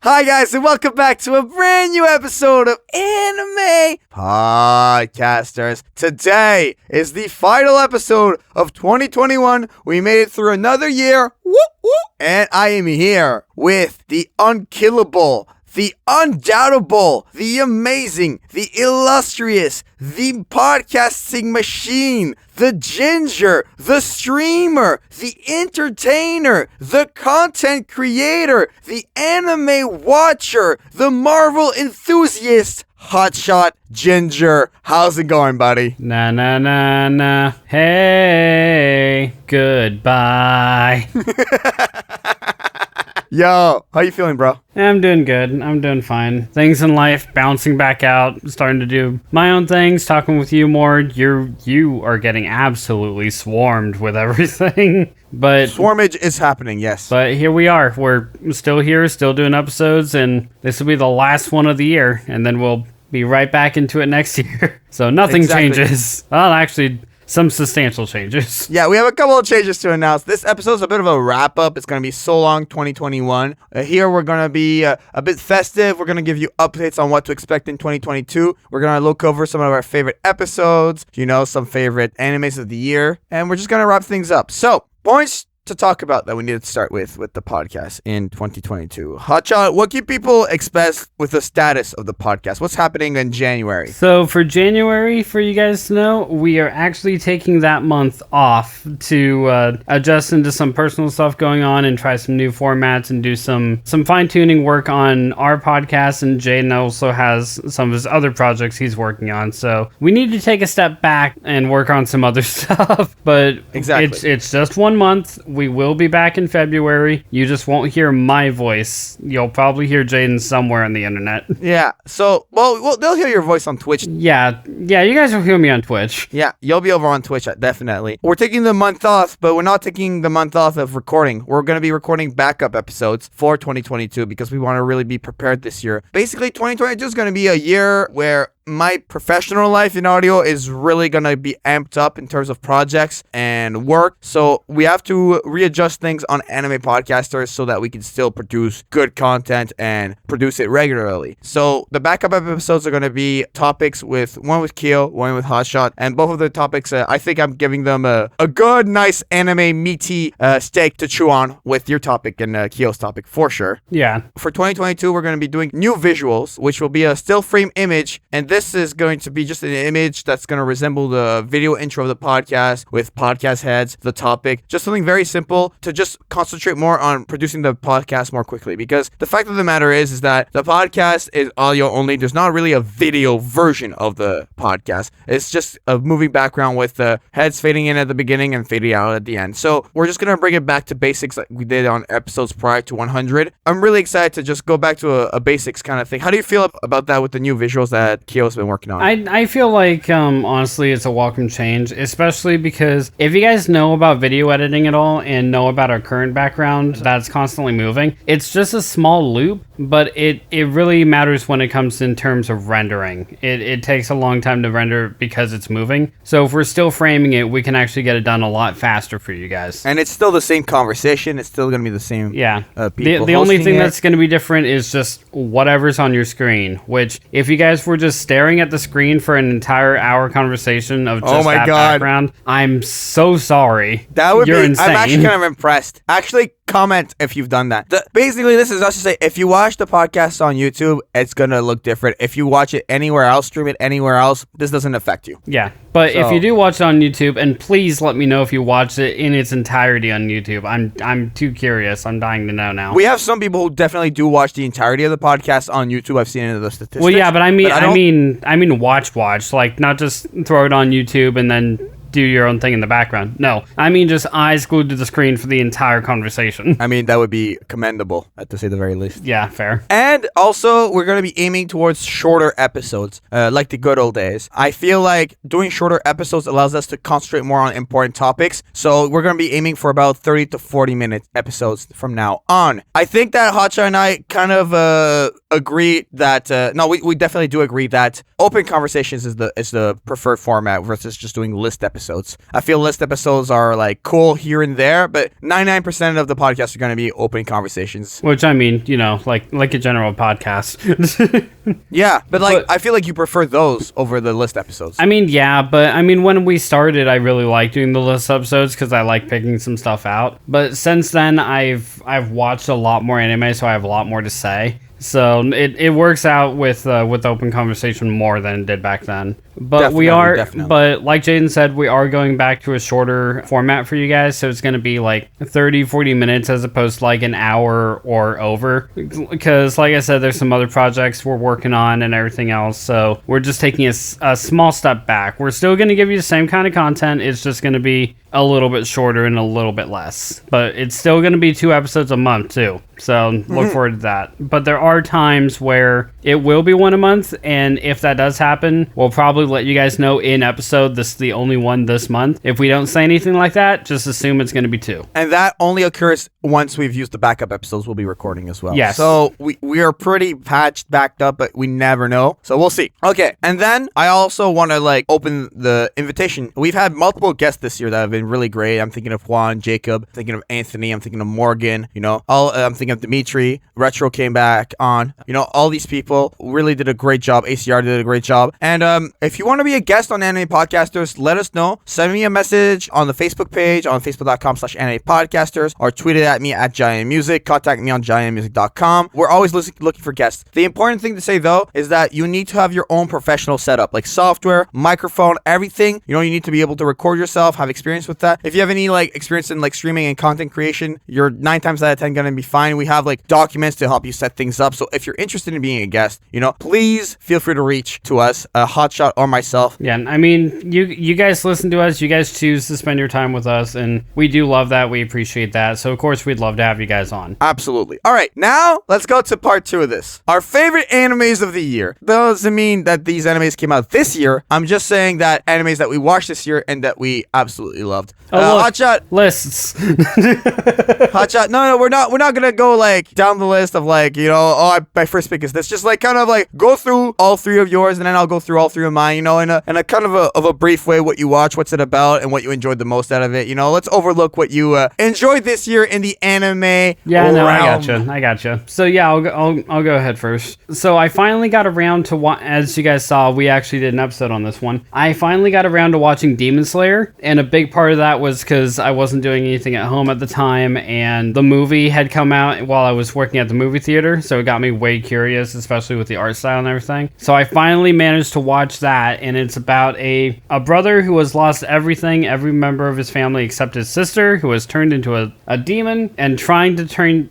Hi guys, and welcome back to a brand new episode of Anime Podcasters. Today is the final episode of 2021. We made it through another year. Woo woo! And I am here with the unkillable, the undoubtable, the amazing, the illustrious, the podcasting machine, the ginger, the streamer, the entertainer, the content creator, the anime watcher, the Marvel enthusiast, Hotshot Ginger. How's it going, buddy? Na. Hey, goodbye. Yo, how you feeling, bro? I'm doing good. I'm doing fine. Things in life bouncing back out, starting to do my own things, talking with you more. You are getting absolutely swarmed with everything. But Swarmage is happening, yes. But here we are. We're still here, still doing episodes, and this will be the last one of the year, and then we'll be right back into it next year. So nothing changes. Well, actually, some substantial changes. Yeah, we have a couple of changes to announce. This episode's a bit of a wrap-up. It's going to be So Long 2021. Here, we're going to be a bit festive. We're going to give you updates on what to expect in 2022. We're going to look over some of our favorite episodes, some favorite animes of the year, and we're just going to wrap things up. So, points to talk about that we need to start with the podcast in 2022. Hotshot, what can people expect with the status of the podcast? What's happening in January? So for January, for you guys to know, we are actually taking that month off to adjust into some personal stuff going on and try some new formats and do some fine-tuning work on our podcast. And Jaden also has some of his other projects he's working on. So we need to take a step back and work on some other stuff. But exactly, it's just 1 month. We will be back in February. You just won't hear my voice. You'll probably hear Jaden somewhere on the internet. Yeah, so, well, they'll hear your voice on Twitch. Yeah, you guys will hear me on Twitch. Yeah, you'll be over on Twitch, definitely. We're taking the month off, but we're not taking the month off of recording. We're going to be recording backup episodes for 2022 because we want to really be prepared this year. Basically, 2022 is going to be a year where my professional life in audio is really going to be amped up in terms of projects and work. So we have to readjust things on Anime Podcasters so that we can still produce good content and produce it regularly. So the backup episodes are going to be topics with one with Kyo, one with Hotshot, and both of the topics, I think I'm giving them a good, nice anime meaty steak to chew on with your topic and Kyo's topic for sure. Yeah. For 2022, we're going to be doing new visuals, which will be a still frame image, and this is going to be just an image that's going to resemble the video intro of the podcast with podcast heads, the topic, just something very simple to just concentrate more on producing the podcast more quickly. Because the fact of the matter is that the podcast is audio only. There's not really a video version of the podcast. It's just a moving background with the heads fading in at the beginning and fading out at the end. So we're just going to bring it back to basics like we did on episodes prior to 100. I'm really excited to just go back to a basics kind of thing. How do you feel about that with the new visuals that Kyo's been working on? I feel like, honestly, it's a welcome change, especially because if you guys know about video editing at all and know about our current background that's constantly moving, it's just a small loop, but it really matters when it comes in terms of rendering. It takes a long time to render because it's moving. So if we're still framing it, we can actually get it done a lot faster for you guys. And it's still the same conversation. It's still going to be the same people. The only thing that's going to be different is just whatever's on your screen, which if you guys were just staring at the screen for an entire hour conversation of just background, I'm so sorry. You're insane. I'm actually kind of impressed. Actually, comment if you've done that. Basically, this is us to say, if you watch the podcast on YouTube, it's going to look different. If you watch it anywhere else, stream it anywhere else, this doesn't affect you. Yeah, but if you do watch it on YouTube, and please let me know if you watched it in its entirety on YouTube. I'm too curious. I'm dying to know now. We have some people who definitely do watch the entirety of the podcast on YouTube. I've seen it in the statistics. Well, yeah, but I mean watch, like not just throw it on YouTube and then do your own thing in the background. No, I mean just eyes glued to the screen for the entire conversation. I mean, that would be commendable, to say the very least. Yeah, fair. And also, we're going to be aiming towards shorter episodes, like the good old days. I feel like doing shorter episodes allows us to concentrate more on important topics, so we're going to be aiming for about 30 to 40 minute episodes from now on. I think that Hotshot and I kind of agree that, we definitely do agree that open conversations is the preferred format versus just doing list episodes episodes. I feel list episodes are like cool here and there, but 99% of the podcasts are going to be open conversations. Which, I mean, you know, like a general podcast. Yeah, but like I feel like you prefer those over the list episodes. I mean, yeah, but I mean, when we started, I really liked doing the list episodes because I like picking some stuff out. But since then, I've watched a lot more anime, so I have a lot more to say. So it works out with open conversation more than it did back then. But Definitely. but like Jaden said, we are going back to a shorter format for you guys. So it's going to be like 30, 40 minutes as opposed to like an hour or over. Because like I said, there's some other projects we're working on and everything else. So we're just taking a small step back. We're still going to give you the same kind of content. It's just going to be a little bit shorter and a little bit less. But it's still going to be 2 episodes a month too. So look forward to that. But there are times where it will be 1 a month. And if that does happen, we'll probably let you guys know in episode this is the only one this month. If we don't say anything like that, just assume it's going to be 2. And that only occurs once we've used the backup episodes we'll be recording as well. Yes. So we are pretty backed up, but we never know. So we'll see. Okay. And then I also want to like open the invitation. We've had multiple guests this year that have been really great. I'm thinking of Juan, Jacob, I'm thinking of Anthony, I'm thinking of Morgan, you know, I'm thinking of Dimitri. Retro came back on, you know, all these people really did a great job. ACR did a great job. And if you want to be a guest on Anime Podcasters, let us know. Send me a message on the Facebook page on facebook.com/Anime Podcasters or tweet it at me at JaianMusic. Contact me on JaianMusic.com. We're always looking for guests. The important thing to say though is that you need to have your own professional setup, like software, microphone, everything. You know, you need to be able to record yourself, have experience with that. If you have any like experience in like streaming and content creation, you're 9 times out of 10 gonna be fine. We have like documents to help you set things up. So if you're interested in being a guest, you know, please feel free to reach to us, Hotshot or myself. Yeah, I mean, you guys listen to us, you guys choose to spend your time with us, and we do love that. We appreciate that. So of course we'd love to have you guys on. Absolutely. All right, now let's go to part 2 of this. Our favorite animes of the year. That doesn't mean that these animes came out this year. I'm just saying that animes that we watched this year and that we absolutely loved. Hotshot lists. Hotshot. No, we're not gonna go like down the list of like, you know, my first pick is this. Just like kind of like go through all 3 of yours and then I'll go through all 3 of mine, you know, in a kind of a brief way, what you watch, what's it about, and what you enjoyed the most out of it. You know, let's overlook what you enjoyed this year in the anime. Yeah, no, I gotcha. So yeah, I'll go ahead first. So I finally got around to as you guys saw, we actually did an episode on this one. I finally got around to watching Demon Slayer, and a big part of that was because I wasn't doing anything at home at the time, and the movie had come out while I was working at the movie theater, so it got me way curious, especially with the art style and everything. So I finally managed to watch that, and it's about a brother who has lost everything, every member of his family except his sister, who has turned into a demon, and trying to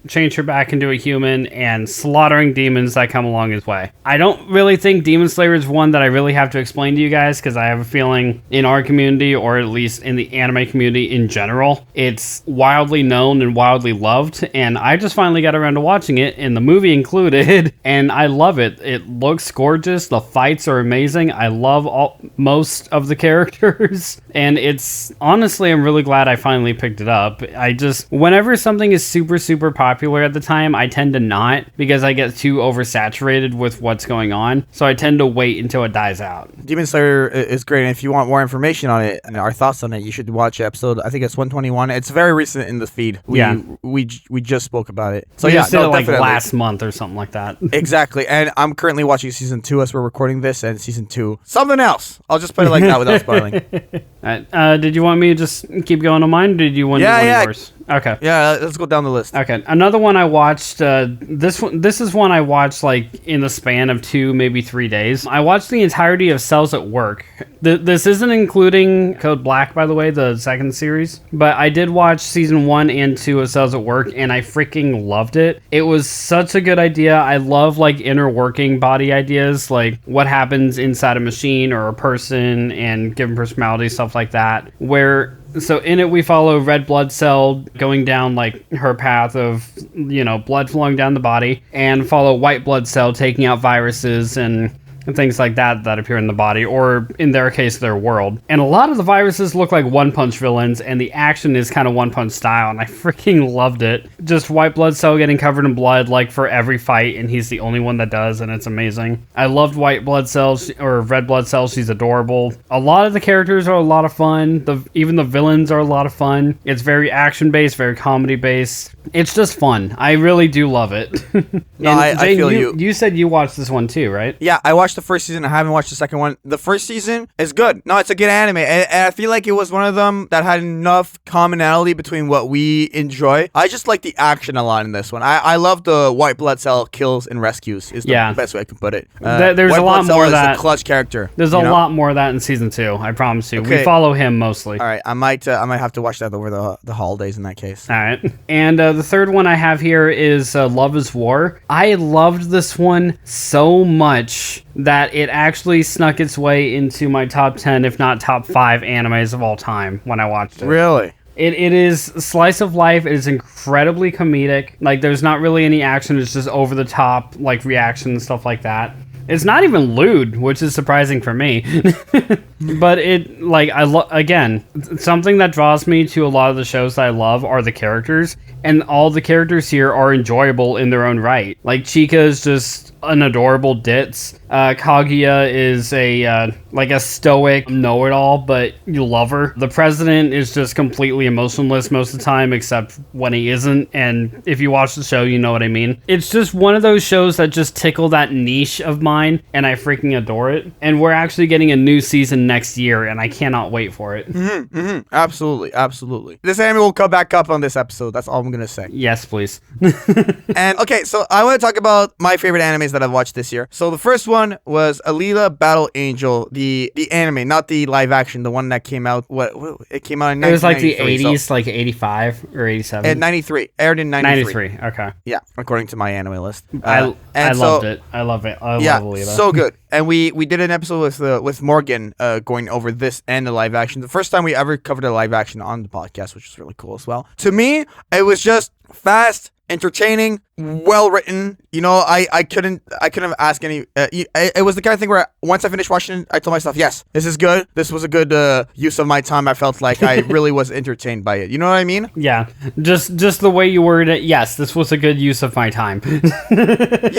change her back into a human, and slaughtering demons that come along his way. I don't really think Demon Slayer is one that I really have to explain to you guys, because I have a feeling in our community, or at least in the anime community in general, it's wildly known and wildly loved, and I just finally got around to watching it, and the movie included, and I love it. It looks gorgeous, the fights are amazing, I love most of the characters, and it's honestly, I'm really glad I finally picked it up. Whenever something is super popular at the time, I tend to not, because I get too oversaturated with what's going on, so I tend to wait until it dies out. Demon Slayer is great, and if you want more information on it and our thoughts on it, you should watch episode, I think it's 121. It's very recent in the feed. We just spoke about it. So we yeah, just did it like definitely. last month or something like that. Exactly, and I'm currently watching season 2 as we're recording this, and season 2, something else. I'll just put it like that without spoiling. Did you want me to just keep going on mine, or did you want to do one of yours? Okay. Yeah, let's go down the list. Okay. Another one I watched, this is one I watched like in the span of 2, maybe 3 days. I watched the entirety of Cells at Work. This isn't including Code Black, by the way, the second series, but I did watch season 1 and 2 of Cells at Work, and I freaking loved it. It was such a good idea. I love like inner working body ideas, like what happens inside a machine or a person and given personality, stuff like that, So in it, we follow Red Blood Cell going down like her path of, you know, blood flowing down the body, and follow White Blood Cell taking out viruses and and things like that appear in the body, or in their case, their world. And a lot of the viruses look like One Punch villains, and the action is kind of One Punch style, and I freaking loved it. Just White Blood Cell getting covered in blood like for every fight, and he's the only one that does, and it's amazing. I loved White Blood Cells, or Red Blood Cells. She's adorable. A lot of the characters are a lot of fun. Even the villains are a lot of fun. It's very action-based, very comedy-based. It's just fun. I really do love it. No, I feel you. You said you watched this one too, right? Yeah, I watched the first season. I haven't watched the second one. The first season is good. No, it's a good anime. And I feel like it was one of them that had enough commonality between what we enjoy. I just like the action a lot in this one. I love the White Blood Cell kills and rescues is the best way I can put it. There's White a lot Blood more of Cell is that. a clutch character. There's a lot more of that in season 2. I promise you. Okay. We follow him mostly. All right, I might have to watch that over the holidays in that case. All right. And the third one I have here is Love is War. I loved this one so much that it actually snuck its way into my top 10, if not top 5 animes of all time when I watched it. Really? It is slice of life. It is incredibly comedic. Like, there's not really any action. It's just over the top, like, reaction and stuff like that. It's not even lewd, which is surprising for me. But it, like, again, something that draws me to a lot of the shows that I love are the characters. And all the characters here are enjoyable in their own right. Like, Chica is just an adorable ditz. Kaguya is a stoic know-it-all, but you love her. The president is just completely emotionless most of the time, except when he isn't. And if you watch the show, you know what I mean. It's just one of those shows that just tickle that niche of mine, and I freaking adore it. And we're actually getting a new season next year, and I cannot wait for it. Absolutely. This anime will come back up on this episode. That's all I'm gonna say. Yes, please. And okay, so I want to talk about my favorite animes that I've watched this year. So the first one was Alita Battle Angel, the anime, not the live action, the one that came out. What it came out in 1993. It was like the 80s, so, like 85 or 87. And 93, aired in 93. 93. Okay. Yeah, according to my anime list. I loved it. I love it. I love Alita. So good. And we did an episode with Morgan going over this and the live action. The first time we ever covered a live action on the podcast, which was really cool as well. To me, it was just fast, entertaining, well written. You know, I couldn't ask any. It was the kind of thing where once I finished watching it, I told myself, yes, this is good. This was a good use of my time. I felt like I really was entertained by it. You know what I mean? Yeah, just the way you worded it. Yes, this was a good use of my time. You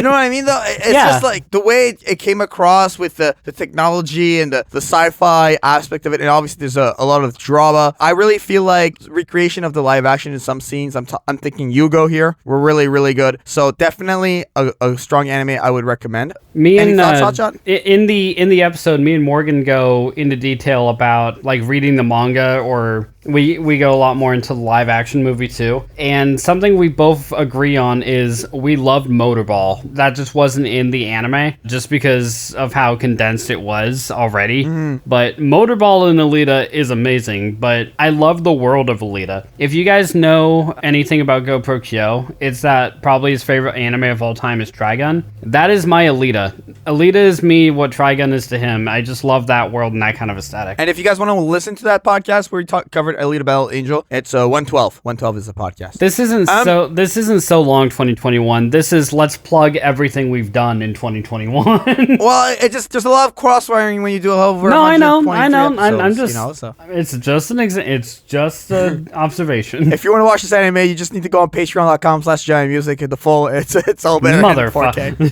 know what I mean? Though it's just like the way it came across with the technology and the sci-fi aspect of it, and obviously there's a lot of drama. I really feel like recreation of the live action in some scenes. I'm thinking Yugo here were really, really good. So definitely a strong anime I would recommend. Any thoughts, Hotshot? In the episode, me and Morgan go into detail about like reading the manga, or we go a lot more into the live action movie too. And something we both agree on is we loved Motorball. That just wasn't in the anime just because of how condensed it was already. But Motorball in Alita is amazing, but I love the world of Alita. If you guys know anything about GoProKyo, it's that probably his favorite anime of all time is Trigun. That is my Alita. Alita is me what Trigun is to him. I just love that world and that kind of aesthetic. And if you guys want to listen to that podcast where we covered Alita Battle Angel, it's 112. 112 is the podcast. This isn't so long 2021. This is let's plug everything we've done in 2021. Well, it's just a lot of cross-wiring when you do over. No, I know. Episodes, I'm just. You know, so. It's just It's just an observation. If you want to watch this anime, you just need to go on patreon.com/JaianMusic. The full, it's all better in 4K.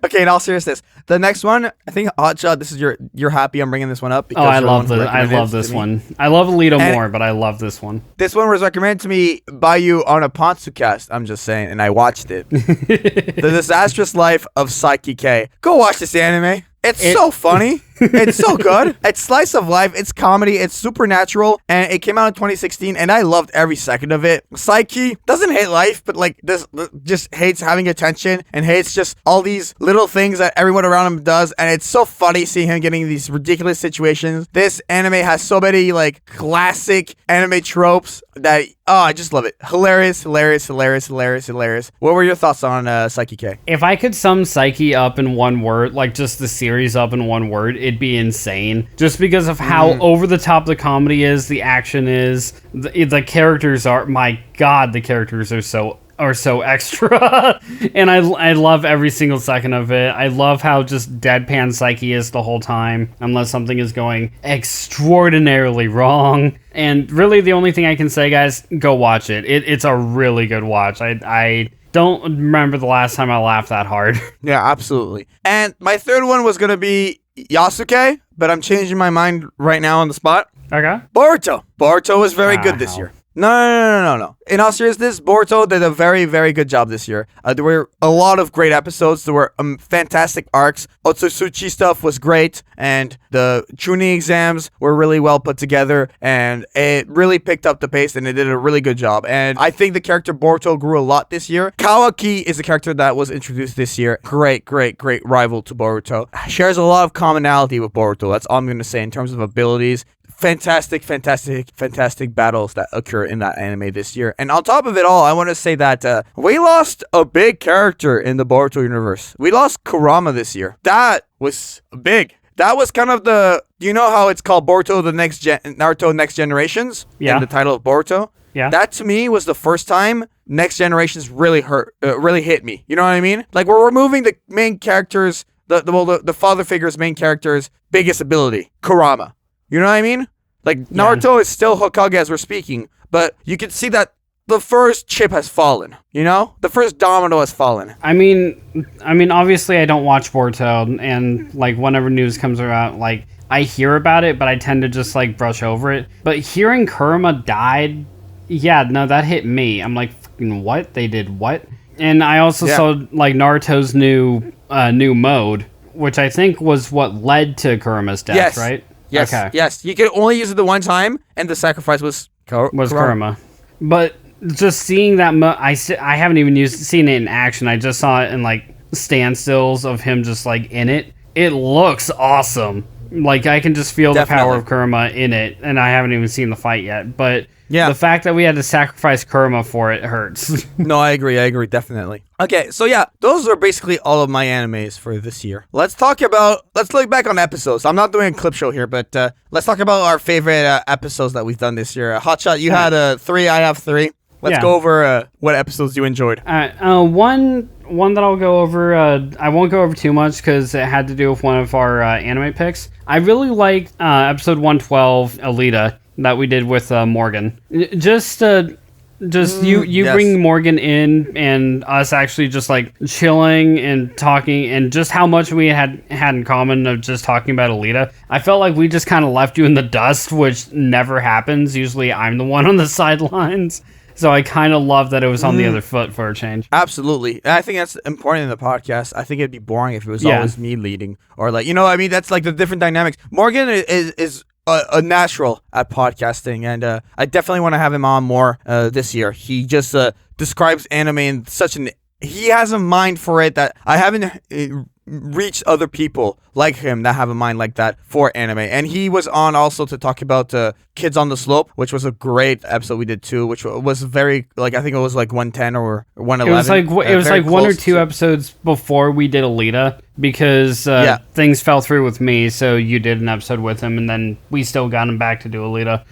Okay, in all seriousness, the next one, I think Hotshot. This is you're happy I'm bringing this one up. Because I love this one. I love Alita more, but I love this one. This one was recommended to me by you on a Potsukast. I'm just saying, and I watched it. The Disastrous Life of Psyche K. Go watch this anime. It's so funny. It's so good. It's slice of life. It's comedy. It's supernatural. And it came out in 2016, and I loved every second of it. Psyche doesn't hate life, but like this just hates having attention and hates just all these little things that everyone around him does. And it's so funny seeing him getting these ridiculous situations. This anime has so many like classic anime tropes that I just love it. Hilarious. What were your thoughts on Psyche K? If I could sum Psyche up in one word, like just the series up in one word, it'd be insane. Just because of how over the top the comedy is, the action is, the characters are, my God, the characters are so are so extra. And I love every single second of it. I love how just deadpan Psyche is the whole time, unless something is going extraordinarily wrong. And really the only thing I can say, guys, go watch it. It's a really good watch. I don't remember the last time I laughed that hard. Yeah, absolutely. And my third one was going to be Yasuke, but I'm changing my mind right now on the spot. Okay. Boruto. Boruto was very good this year. No. In all seriousness, Boruto did a very, very good job this year. There were a lot of great episodes. There were fantastic arcs. Otsutsuchi stuff was great, and the Chunin exams were really well put together, and it really picked up the pace, and it did a really good job. And I think the character Boruto grew a lot this year. Kawaki is a character that was introduced this year. Great rival to Boruto. Shares a lot of commonality with Boruto. That's all I'm going to say in terms of abilities. Fantastic battles that occur in that anime this year. And on top of it all, I want to say that we lost a big character in the Boruto universe. We lost Kurama this year. That was big. That was kind of the... Do you know how it's called Boruto Naruto Next Generations? Yeah. In the title of Boruto? Yeah. That to me was the first time Next Generations really hit me. You know what I mean? Like, we're removing the main characters, the father figure's main character's biggest ability, Kurama. You know what I mean? Like, Naruto is still Hokage as we're speaking, but you can see that the first chip has fallen, you know? The first domino has fallen. I mean, obviously I don't watch Boruto, and, like, whenever news comes around, like, I hear about it, but I tend to just, like, brush over it. But hearing Kurama died, yeah, no, that hit me. I'm like, fucking what? They did what? And I also saw, like, Naruto's new mode, which I think was what led to Kurama's death, right? Yes, okay. Yes. You could only use it the one time, and the sacrifice was Kurama. But just seeing that, I haven't seen it in action. I just saw it in, like, standstills of him just, like, in it. It looks awesome. Like, I can just feel the power of Kurama in it, and I haven't even seen the fight yet. But the fact that we had to sacrifice Kurama for it hurts. No, I agree, definitely. Okay, so yeah, those are basically all of my animes for this year. Let's look back on episodes. I'm not doing a clip show here, but let's talk about our favorite episodes that we've done this year. Hotshot, you had 3, I have 3. Let's go over what episodes you enjoyed. One that I'll go over, I won't go over too much because it had to do with one of our anime picks. I really liked episode 112, Alita, that we did with Morgan. Just you bring Morgan in and us actually just like chilling and talking, and just how much we had in common of just talking about Alita. I felt like we just kind of left you in the dust, which never happens. Usually I'm the one on the sidelines. So I kind of love that it was on the other foot for a change. Absolutely. And I think that's important in the podcast. I think it'd be boring if it was always me leading. Or like, you know, I mean, that's like the different dynamics. Morgan is a natural at podcasting, and I definitely want to have him on more this year. He just describes anime in such an... He has a mind for it that I haven't reached other people like him that have a mind like that for anime. And he was on also to talk about Kids on the Slope, which was a great episode we did too, which was very, like, I think it was like 110 or 111. It was like one or two episodes before we did Alita, because things fell through with me, so you did an episode with him, and then we still got him back to do Alita.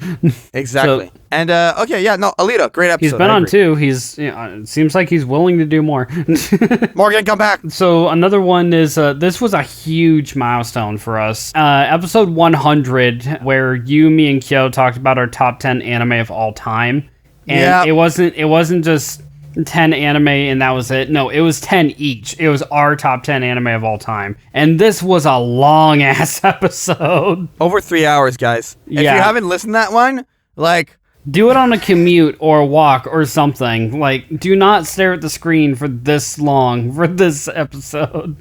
Exactly. And Alita, great episode. He's been on too. It seems like he's willing to do more. Morgan, come back. So another one is this was a huge milestone for us. Episode 100, where you, me, and Kyo talked about our top 10 anime of all time, and it wasn't just 10 anime and that was it. No, it was 10 each. It was our top 10 anime of all time, and this was a long ass episode, over 3 hours, guys. If you haven't listened to that one, like, do it on a commute or a walk or something. Like, do not stare at the screen for this long for this episode.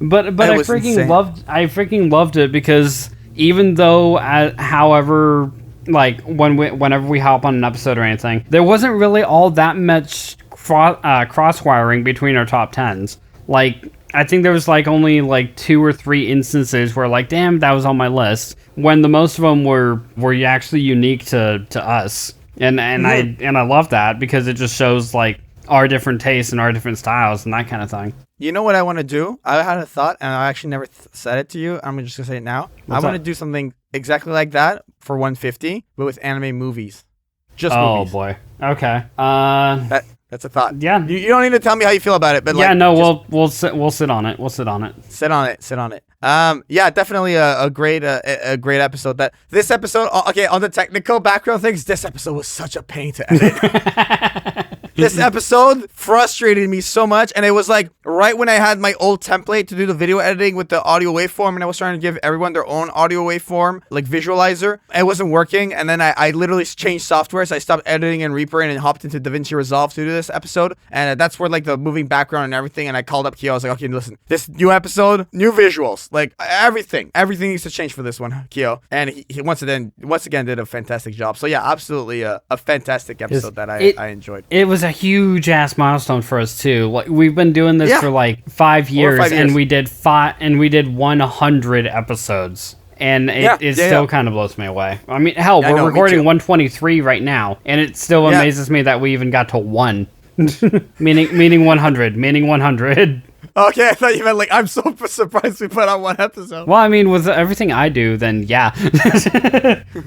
But I freaking loved it, because even though, however, like, whenever we hop on an episode or anything, there wasn't really all that much cross-wiring between our top 10s. Like, I think there was like only like 2 or 3 instances where, like, damn, that was on my list, when the most of them were actually unique to us. And I love that, because it just shows like our different tastes and our different styles and that kind of thing. You know what I want to do? I had a thought, and I actually never said it to you. I'm just going to say it now. I want to do something exactly like that for 150, but with anime movies. Just movies. Oh, boy. Okay. That's a thought. Yeah. You don't need to tell me how you feel about it, but Yeah, like, no, we'll sit on it. We'll sit on it. Sit on it. Yeah, definitely a great episode. This episode, okay, on the technical background things, this episode was such a pain to edit. This episode frustrated me so much, and it was like right when I had my old template to do the video editing with the audio waveform, and I was trying to give everyone their own audio waveform, like visualizer. It wasn't working, and then I literally changed software, so I stopped editing in Reaper and hopped into DaVinci Resolve to do this episode, and that's where like the moving background and everything, and I called up Kyo. I was like, okay, listen, this new episode, new visuals, like everything needs to change for this one, Kyo, and he once again did a fantastic job. So yeah, absolutely a fantastic episode that I enjoyed. It was a huge ass milestone for us too. Like we've been doing this for like 5 years, and we did 100 episodes. And it still kind of blows me away. I mean, hell, we're recording 123 right now, and it still amazes me that we even got to 1. meaning 100. Okay, I thought you meant like, I'm so surprised we put out 1 episode. Well, I mean, with everything I do, then yeah.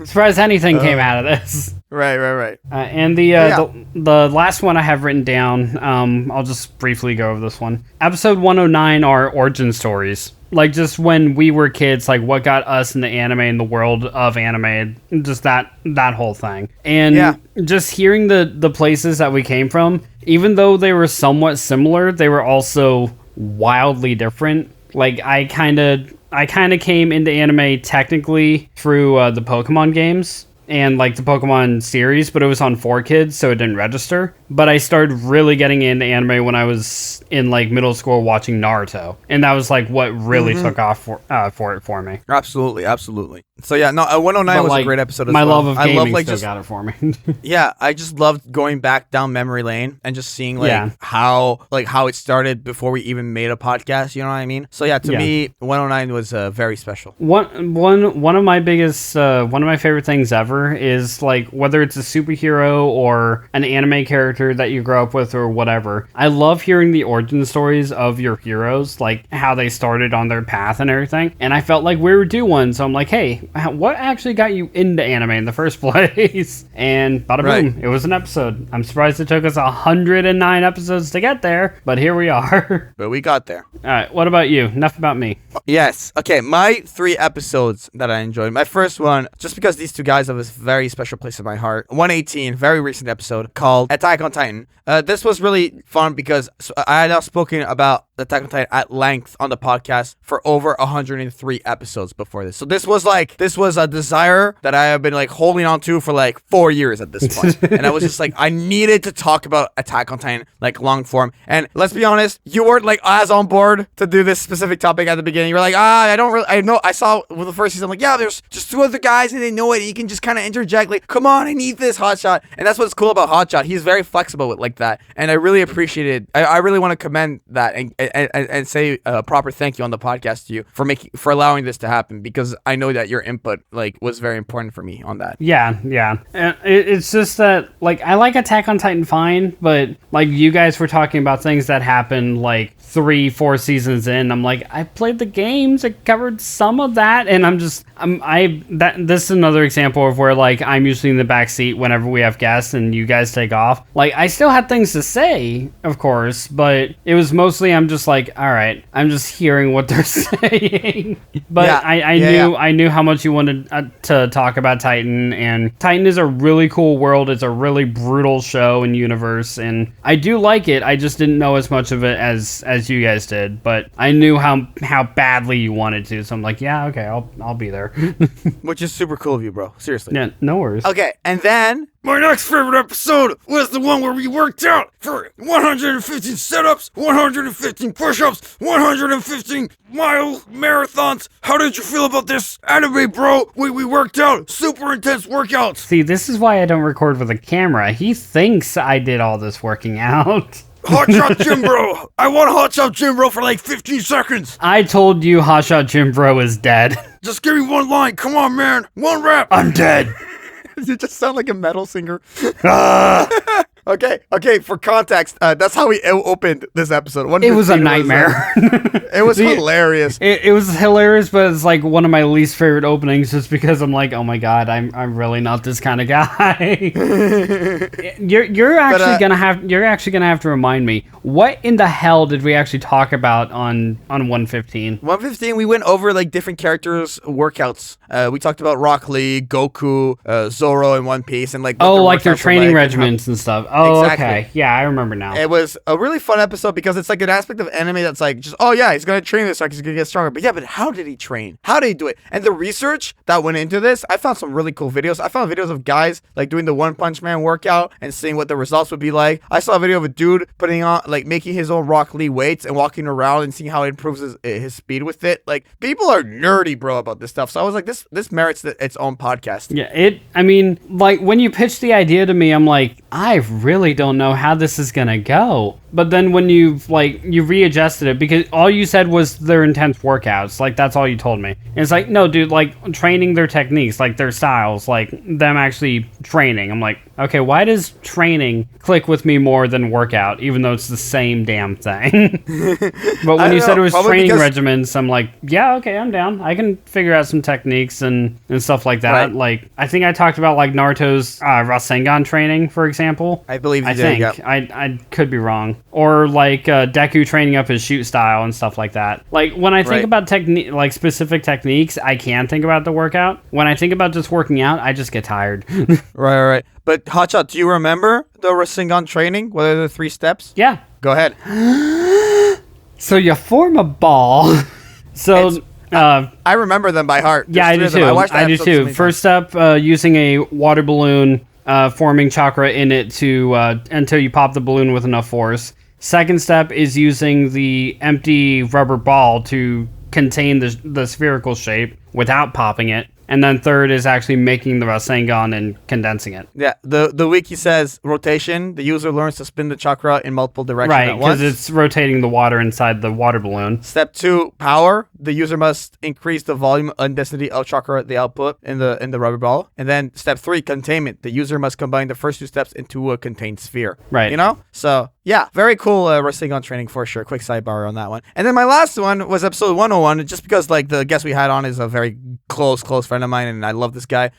Surprised anything came out of this. Right. And the last one I have written down, I'll just briefly go over this one. Episode 109 are origin stories. Like, just when we were kids, like, what got us into anime and the world of anime, just that whole thing. And just hearing the places that we came from, even though they were somewhat similar, they were also wildly different. Like, I kind of came into anime technically through the Pokemon games and like the Pokemon series, but it was on 4Kids, so it didn't register. But I started really getting into anime when I was in like middle school watching Naruto, and that was like what really took off for me. Absolutely. So yeah, no, 109 was a great episode as well. My love of gaming like, still got it for me. Yeah, I just loved going back down memory lane and just seeing like how it started before we even made a podcast. You know what I mean? So yeah, to me, 109 was very special. One of my biggest, one of my favorite things ever is like whether it's a superhero or an anime character that you grow up with or whatever. I love hearing the origin stories of your heroes, like how they started on their path and everything. And I felt like we were due one, so I'm like, hey, what actually got you into anime in the first place? And bada boom, it was an episode. I'm surprised it took us 109 episodes to get there, but here we are. But we got there. All right, what about you? Enough about me. Yes. Okay, my 3 episodes that I enjoyed. My first one, just because these 2 guys have a very special place in my heart. 118, very recent episode called Attack on Titan. This was really fun because I had now spoken about Attack on Titan at length on the podcast for over 103 episodes before this. So this was a desire that I have been like holding on to for like 4 years at this point. And I was just like, I needed to talk about Attack on Titan, like long form. And let's be honest, you weren't like as on board to do this specific topic at the beginning. You were like, I saw with the first season, I'm like, yeah, there's just 2 other guys and they know it. And you can just kind of interject like, come on, I need this Hotshot. And that's what's cool about Hotshot. He's very flexible with like that. And I really appreciated, I really want to commend that and say a proper thank you on the podcast to you for allowing this to happen, because I know that your input like was very important for me on that. Yeah. And it's just that like I like Attack on Titan fine, but like you guys were talking about things that happened like 3-4 seasons in. I'm like, I played the games, it covered some of that, and this is another example of where like I'm usually in the back seat whenever we have guests and you guys take off. Like I still had things to say, of course, but it was mostly I'm just like, all right, I'm just hearing what they're saying. But I knew how much you wanted to talk about Titan, and Titan is a really cool world. It's a really brutal show and universe, and I do like it. I just didn't know as much of it as you guys did, but I knew how badly you wanted to, so I'm like, yeah, okay, I'll be there. Which is super cool of you, bro. Seriously. Yeah, no worries. Okay, and then my next favorite episode was the one where we worked out for 115 setups, 115 push-ups, 115 mile marathons. How did you feel about this anime, bro? We worked out. Super intense workouts. See, this is why I don't record with a camera. He thinks I did all this working out. Hotshot Gym Bro! I want Hotshot Gym Bro for like 15 seconds! I told you Hotshot Gym Bro is dead. Just give me 1 line, come on, man! 1 rap! I'm dead! You just sound like a metal singer. Okay. For context, that's how we opened this episode. It was a nightmare. It was hilarious. It was hilarious, but it's like one of my least favorite openings, just because I'm like, oh my god, I'm really not this kind of guy. You're actually gonna have to remind me, what in the hell did we actually talk about on 115? 115, we went over like different characters' workouts. We talked about Rock Lee, Goku, Zoro in One Piece, and like their training regimens and stuff. Oh, exactly. Okay, yeah, I remember now. It was a really fun episode because it's like an aspect of anime that's like just, oh yeah, he's gonna train this, so he's gonna get stronger. But yeah, but how did he train? How did he do it? And the research that went into this, I found some really cool videos. I found videos of guys like doing the One Punch Man workout and seeing what the results would be like. I saw a video of a dude putting on like making his own Rock Lee weights and walking around and seeing how it improves his speed with it. Like, people are nerdy, bro, about this stuff. So I was like, this merits its own podcast. Yeah, I mean, like, when you pitched the idea to me, I'm like, I really don't know how this is gonna go. But then when you readjusted it, because all you said was their intense workouts, like, that's all you told me. And it's like, no, dude, like, training their techniques, like, their styles, like, them actually training. I'm like, okay, why does training click with me more than workout, even though it's the same damn thing? But when you said it was training regimens, I'm like, yeah, okay, I'm down. I can figure out some techniques and stuff like that. Right. Like, I think I talked about, like, Naruto's Rasengan training, for example. I believe you did, yeah. I could be wrong. Or, like, Deku training up his shoot style and stuff like that. Like, when I think about specific techniques, I can think about the workout. When I think about just working out, I just get tired. Right. But Hotshot, do you remember the Rasengan training? What are the 3 steps? Yeah. Go ahead. So you form a ball. I remember them by heart. Yeah, I do too. I do too. First step, using a water balloon, forming chakra in it until you pop the balloon with enough force. Second step is using the empty rubber ball to contain the spherical shape without popping it. And then third is actually making the Rasengan and condensing it. Yeah, the wiki says rotation. The user learns to spin the chakra in multiple directions at once. Right, because it's rotating the water inside the water balloon. Step 2, power. The user must increase the volume and density of chakra they output in the rubber ball. And then step 3, containment. The user must combine the first 2 steps into a contained sphere. Right. You know? So, yeah, very cool Rasengan training for sure. Quick sidebar on that one. And then my last one was episode 101, just because like the guest we had on is a very close friend of mine, and I love this guy.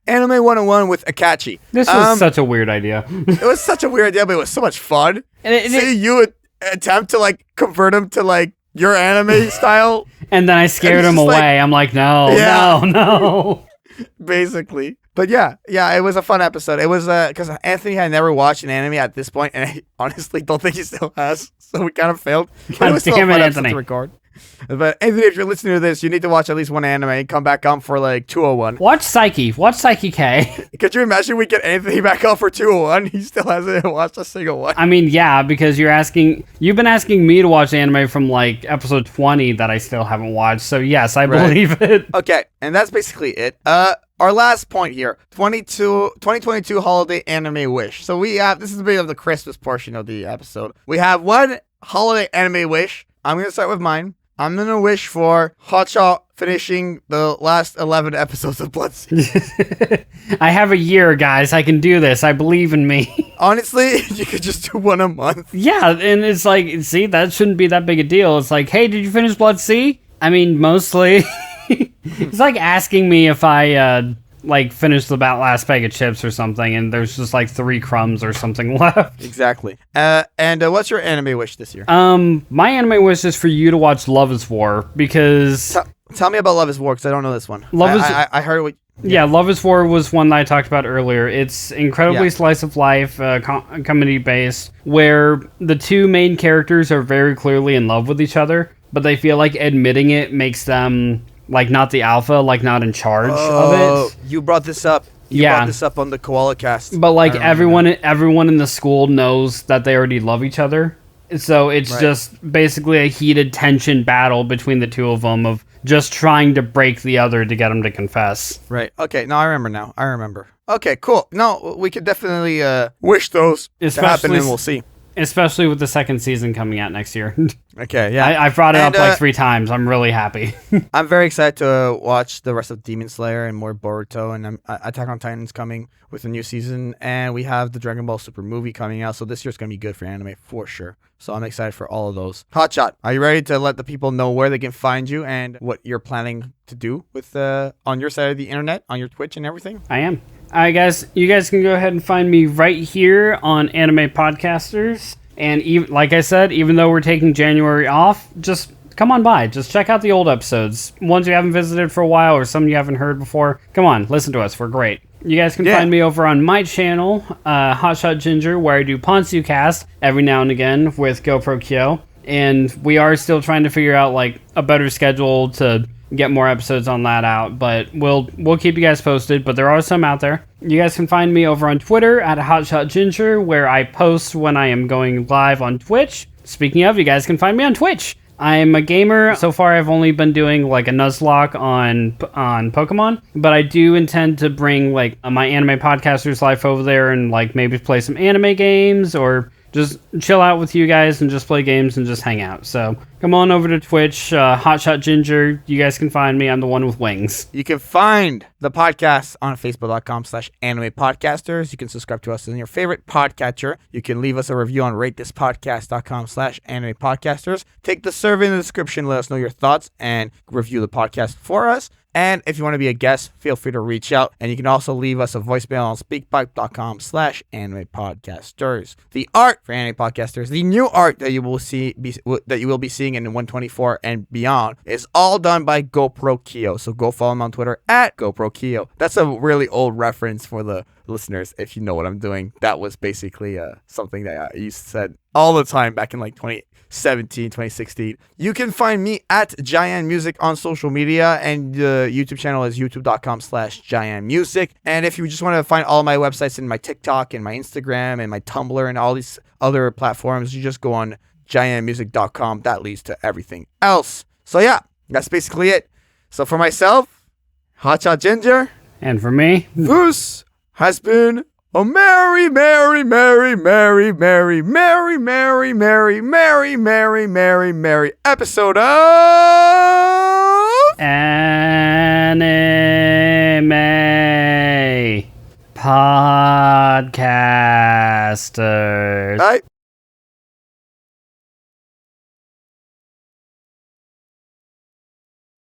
Anime 101 with Akachi. This was such a weird idea. It was such a weird idea, but it was so much fun. See you attempt to like convert him to like your anime style. And then I scared him away. I'm like, no. Basically. But yeah, it was a fun episode. It was because Anthony had never watched an anime at this point, and I honestly don't think he still has. So we kind of failed. But it was still a fun episode to record. But Anthony, if you're listening to this, you need to watch at least one anime and come back on for like 201. Watch Psyche K. Could you imagine we get Anthony back on for 201? He still hasn't watched a single one. I mean, yeah, because you've been asking me to watch anime from like episode 20 that I still haven't watched. So yes, I believe it. Okay, and that's basically it. Our last point here, 2022 holiday anime wish. So this is a bit of the Christmas portion of the episode. We have one holiday anime wish. I'm going to start with mine. I'm going to wish for Hotshot finishing the last 11 episodes of Blood Sea. I have a year, guys. I can do this. I believe in me. Honestly, you could just do one a month. Yeah, and it's like, see, that shouldn't be that big a deal. It's like, hey, did you finish Blood Sea? I mean, mostly. It's like asking me if I finished the last bag of chips or something, and there's just like 3 crumbs or something left. Exactly. And what's your anime wish this year? My anime wish is for you to watch Love is War, because tell me about Love is War, because I don't know this one. I heard what. Yeah, Love is War was one that I talked about earlier. It's incredibly slice of life, comedy based, where the 2 main characters are very clearly in love with each other, but they feel like admitting it makes them like not the alpha, like not in charge of it. You brought this up. You brought this up on the Koala Cast. But like everyone in the school knows that they already love each other. So it's just basically a heated tension battle between the 2 of them of just trying to break the other to get them to confess. Right. Okay. No, I remember. Okay, cool. No, we could definitely wish those to happen, and we'll see. especially with the second season coming out next year. Okay, yeah. I brought it up like 3 times. I'm really happy. I'm very excited to watch the rest of Demon Slayer and more Boruto, and Attack on Titan's coming with a new season, and we have the Dragon Ball Super movie coming out, so this year's going to be good for anime for sure. So I'm excited for all of those. Hotshot, are you ready to let the people know where they can find you and what you're planning to do with on your side of the internet, on your Twitch and everything? I am. All right, guys. You guys can go ahead and find me right here on Anime Podcasters. And like I said, even though we're taking January off, just come on by. Just check out the old episodes. Ones you haven't visited for a while or some you haven't heard before. Come on, listen to us. We're great. You guys can find me over on my channel, Hotshot Ginger, where I do Ponzu Cast every now and again with GoProKyo. And we are still trying to figure out like a better schedule to get more episodes on that out, but we'll keep you guys posted, but there are some out there. You guys can find me over on Twitter at HotshotGinger, where I post when I am going live on Twitch. Speaking of, you guys can find me on Twitch. I'm a gamer. So far, I've only been doing like a Nuzlocke on Pokemon, but I do intend to bring like my Anime Podcasters life over there and like maybe play some anime games or just chill out with you guys and just play games and just hang out. So come on over to Twitch, Hotshot Ginger. You guys can find me. I'm the one with wings. You can find the podcast on facebook.com/anime podcasters. You can subscribe to us in your favorite podcatcher. You can leave us a review on ratethispodcast.com/anime podcasters. Take the survey in the description. Let us know your thoughts and review the podcast for us. And if you want to be a guest, feel free to reach out. And you can also leave us a voicemail on speakpipe.com/anime podcasters. The art for anime podcasters, the new art that you will be seeing in 124 and beyond, is all done by GoProKyo. So go follow him on Twitter at GoProKyo. That's a really old reference for the listeners, if you know what I'm doing. That was basically something that I used to say all the time back in like 2017, 2016. You can find me at JaianMusic on social media, and the YouTube channel is youtube.com/JaianMusic. And if you just want to find all my websites and my TikTok and my Instagram and my Tumblr and all these other platforms, you just go on JaianMusic.com. That leads to everything else. So yeah, that's basically it. So for myself, Hotshot Ginger, and for me, this has been a merry, merry, merry, merry, merry, merry, merry, merry, merry, merry, merry, merry episode of Anime Podcasters. Bye.